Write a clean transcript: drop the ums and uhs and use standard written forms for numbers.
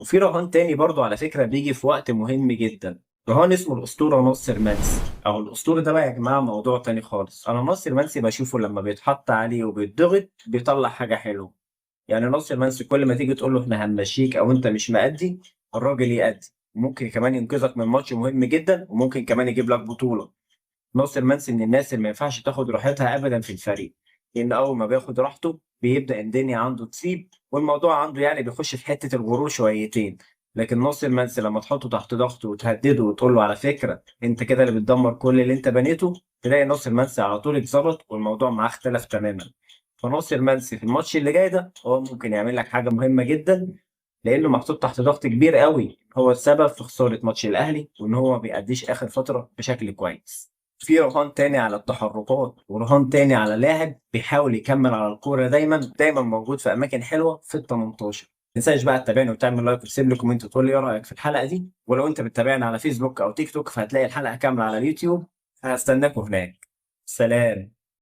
وفي رهان تاني برضو على فكرة بيجي في وقت مهم جدا، رهان اسمه الأسطورة ناصر منسي. أو الأسطورة ده بقى يا جماعة موضوع تاني خالص. أنا ناصر منسي بشوفه لما بيتحط عليه وبيتضغط بيطلع حاجة حلوة. يعني ناصر منسي كل ما تيجي تقول له إحنا هنمشيك أو أنت مش مأدي، الراجل يأدي. ممكن كمان ينقذك من ماتش مهم جدا، وممكن كمان يجيب لك بطولة. ناصر منسي من الناس اللي ما ينفعش تاخد راحتها ابدا في الفريق، لان اول ما بياخد راحته بيبدا الدنيا عنده تسيب، والموضوع عنده يعني بيخش في حته الغرور شويتين. لكن ناصر منسي لما تحطه تحت ضغط وتهدده وتقول له على فكره انت كده اللي بتدمر كل اللي انت بنيته، تلاقي ناصر منسي على طول اتظبط والموضوع معاه اختلف تماما. فناصر منسي في الماتش اللي جاي ده هو ممكن يعمل لك حاجه مهمه جدا، لانه محطوط تحت ضغط كبير قوي. هو السبب في خساره ماتش الاهلي وان هو ما بيأديش اخر فتره بشكل كويس. في رهان تاني على التحركات، ورهان تاني على لاعب بيحاول يكمل على الكوره دايما دايما موجود في اماكن حلوه في ال 18. ما تنساش بقى تتابعني وتعمل لايك وتسيب لي كومنت وتقول لي ايه رايك في الحلقه دي. ولو انت بتتابعني على فيسبوك او تيك توك فهتلاقي الحلقه كامله على اليوتيوب. هستناكوا هناك. سلام.